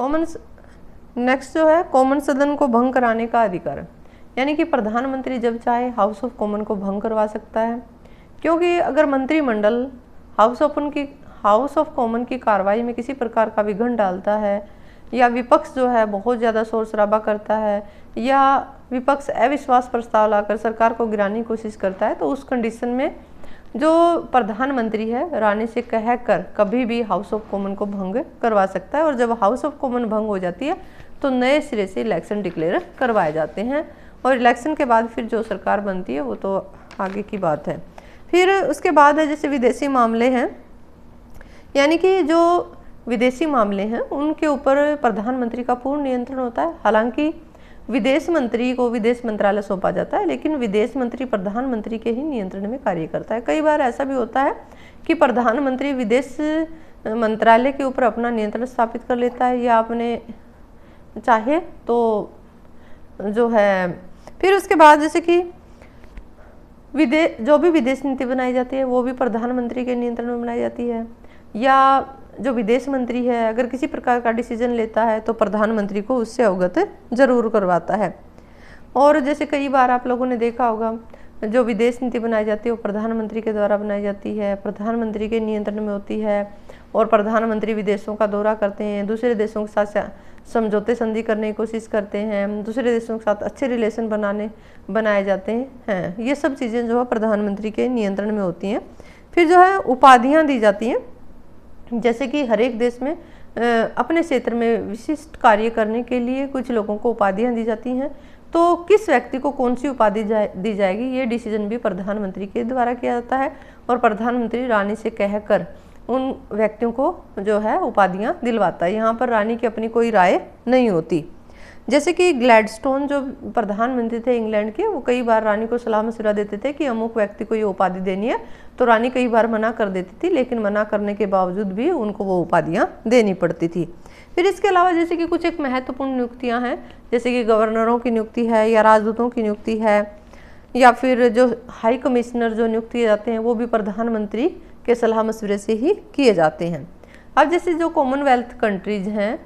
Common next जो है common सदन को भंग कराने का अधिकार, यानी कि प्रधानमंत्री जब चाहे हाउस ऑफ कॉमन को भंग करवा सकता है, क्योंकि अगर मंत्रिमंडल हाउस ऑफ कॉमन की कार्रवाई में किसी प्रकार का विघ्न डालता है, या विपक्ष जो है बहुत ज़्यादा शोर शराबा करता है, या विपक्ष अविश्वास प्रस्ताव लाकर सरकार को गिराने की कोशिश करता है, तो उस कंडीशन में जो प्रधानमंत्री है रानी से कहकर कभी भी हाउस ऑफ कॉमन को भंग करवा सकता है। और जब हाउस ऑफ कॉमन भंग हो जाती है तो नए सिरे से इलेक्शन डिक्लेयर करवाए जाते हैं, और इलेक्शन के बाद फिर जो सरकार बनती है वो तो आगे की बात है। फिर उसके बाद है जैसे विदेशी मामले हैं, यानी कि जो विदेशी मामले हैं उनके ऊपर प्रधानमंत्री का पूर्ण नियंत्रण होता है। हालांकि विदेश मंत्री को विदेश मंत्रालय सौंपा जाता है, लेकिन विदेश मंत्री प्रधानमंत्री के ही नियंत्रण में कार्य करता है। कई बार ऐसा भी होता है कि प्रधानमंत्री विदेश मंत्रालय के ऊपर अपना नियंत्रण स्थापित कर लेता है, या अपने चाहे तो जो है। फिर उसके बाद जैसे कि जो भी विदेश नीति बनाई जाती है वो भी प्रधानमंत्री के नियंत्रण में बनाई जाती है, या जो विदेश मंत्री है अगर किसी प्रकार का डिसीजन लेता है तो प्रधानमंत्री को उससे अवगत जरूर करवाता है। और जैसे कई बार आप लोगों ने देखा होगा जो विदेश नीति बनाई जाती है वो प्रधानमंत्री के द्वारा बनाई जाती है, प्रधानमंत्री के नियंत्रण में होती है, और प्रधानमंत्री विदेशों का दौरा करते हैं, दूसरे देशों के साथ समझौते संधि करने की कोशिश करते हैं, दूसरे देशों के साथ अच्छे रिलेशन बनाए जाते हैं। ये सब चीज़ें जो है प्रधानमंत्री के नियंत्रण में होती हैं। फिर जो है उपाधियाँ दी जाती हैं, जैसे कि हर एक देश में अपने क्षेत्र में विशिष्ट कार्य करने के लिए कुछ लोगों को उपाधियां दी जाती हैं, तो किस व्यक्ति को कौन सी उपाधि दी जाएगी ये डिसीजन भी प्रधानमंत्री के द्वारा किया जाता है, और प्रधानमंत्री रानी से कहकर उन व्यक्तियों को जो है उपाधियां दिलवाता है। यहाँ पर रानी की अपनी कोई राय नहीं होती। जैसे कि ग्लैडस्टोन जो प्रधानमंत्री थे इंग्लैंड के, वो कई बार रानी को सलाह मशवरा देते थे कि अमुक व्यक्ति को ये उपाधि देनी है, तो रानी कई बार मना कर देती थी, लेकिन मना करने के बावजूद भी उनको वो उपाधियां देनी पड़ती थी। फिर इसके अलावा जैसे कि कुछ एक महत्वपूर्ण नियुक्तियां हैं, जैसे कि गवर्नरों की नियुक्ति है, या राजदूतों की नियुक्ति है, या फिर जो हाई कमिश्नर जो नियुक्त किए जाते हैं वो भी प्रधानमंत्री के सलाह मशवरे से ही किए जाते हैं। अब जैसे जो कॉमनवेल्थ कंट्रीज हैं,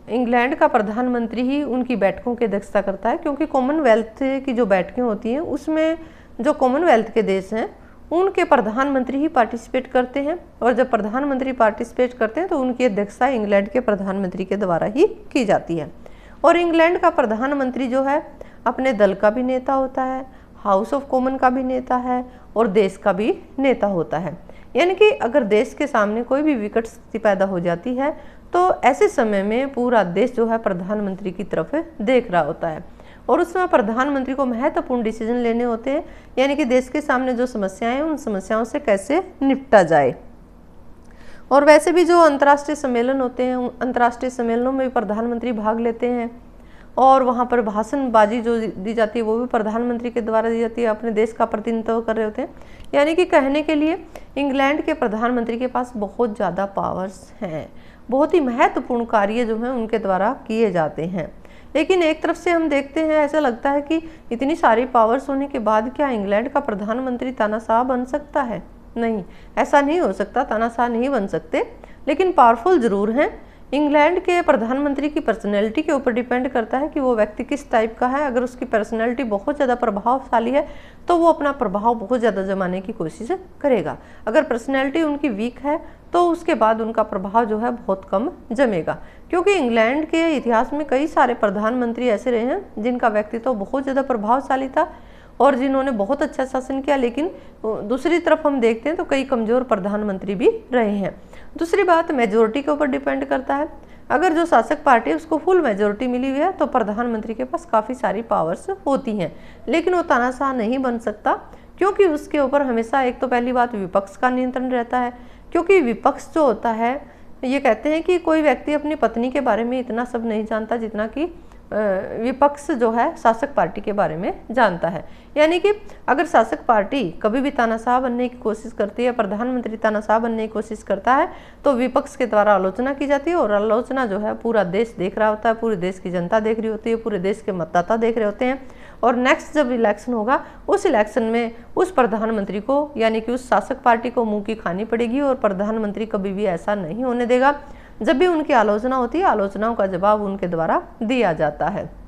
इंग्लैंड का प्रधानमंत्री ही उनकी बैठकों की अध्यक्षता करता है, क्योंकि कॉमनवेल्थ की जो बैठकें होती हैं उसमें जो कॉमनवेल्थ के देश हैं उनके प्रधानमंत्री ही पार्टिसिपेट करते हैं, और जब प्रधानमंत्री पार्टिसिपेट करते हैं तो उनकी अध्यक्षता इंग्लैंड के प्रधानमंत्री के द्वारा ही की जाती है। और इंग्लैंड का प्रधानमंत्री जो है अपने दल का भी नेता होता है, हाउस ऑफ कॉमन का भी नेता है, और देश का भी नेता होता है। यानी कि अगर देश के सामने कोई भी विकट स्थिति पैदा हो जाती है तो ऐसे समय में पूरा देश जो है प्रधानमंत्री की तरफ देख रहा होता है, और उसमें प्रधानमंत्री को महत्वपूर्ण डिसीजन लेने होते हैं, यानी कि देश के सामने जो समस्याएं हैं उन समस्याओं से कैसे निपटा जाए। और वैसे भी जो अंतर्राष्ट्रीय सम्मेलन होते हैं, अंतर्राष्ट्रीय सम्मेलनों में भी प्रधानमंत्री भाग लेते हैं, और वहाँ पर भाषणबाजी जो दी जाती है वो भी प्रधानमंत्री के द्वारा दी जाती है, अपने देश का प्रतिनिधित्व कर रहे होते हैं। यानी कि कहने के लिए इंग्लैंड के प्रधानमंत्री के पास बहुत ज़्यादा पावर्स हैं, बहुत ही महत्वपूर्ण कार्य जो हैं उनके द्वारा किए जाते हैं। लेकिन एक तरफ से हम देखते हैं ऐसा लगता है कि इतनी सारी पावर्स होने के बाद क्या इंग्लैंड का प्रधानमंत्री तानाशाह बन सकता है? नहीं, ऐसा नहीं हो सकता, तानाशाह नहीं बन सकते, लेकिन पावरफुल जरूर हैं। इंग्लैंड के प्रधानमंत्री की पर्सनैलिटी के ऊपर डिपेंड करता है कि वो व्यक्ति किस टाइप का है। अगर उसकी पर्सनैलिटी बहुत ज़्यादा प्रभावशाली है तो वो अपना प्रभाव बहुत ज़्यादा जमाने की कोशिश करेगा। अगर पर्सनैलिटी उनकी वीक है तो उसके बाद उनका प्रभाव जो है बहुत कम जमेगा, क्योंकि इंग्लैंड के इतिहास में कई सारे प्रधानमंत्री ऐसे रहे हैं जिनका व्यक्तित्व तो बहुत ज़्यादा प्रभावशाली था और जिन्होंने बहुत अच्छा शासन किया, लेकिन दूसरी तरफ हम देखते हैं तो कई कमज़ोर प्रधानमंत्री भी रहे हैं। दूसरी बात मेजोरिटी के ऊपर डिपेंड करता है। अगर जो शासक पार्टी है उसको फुल मेजोरिटी मिली हुई है तो प्रधानमंत्री के पास काफ़ी सारी पावर्स होती हैं, लेकिन वो तानाशाह नहीं बन सकता, क्योंकि उसके ऊपर हमेशा एक तो पहली बात विपक्ष का नियंत्रण रहता है, क्योंकि विपक्ष जो होता है ये कहते हैं कि कोई व्यक्ति अपनी पत्नी के बारे में इतना सब नहीं जानता जितना कि विपक्ष जो है शासक पार्टी के बारे में जानता है। यानी कि अगर शासक पार्टी कभी भी तानाशाह बनने की कोशिश करती है, प्रधानमंत्री तानाशाह बनने की कोशिश करता है, तो विपक्ष के द्वारा आलोचना की जाती है, और आलोचना जो है पूरा देश देख रहा होता है, पूरे देश की जनता देख रही होती है, पूरे देश के मतदाता देख रहे होते हैं। और नेक्स्ट जब इलेक्शन होगा उस इलेक्शन में उस प्रधानमंत्री को यानी कि उस शासक पार्टी को मुंह की खानी पड़ेगी, और प्रधानमंत्री कभी भी ऐसा नहीं होने देगा जब भी उनकी आलोचना होती है, आलोचनाओं का जवाब उनके द्वारा दिया जाता है।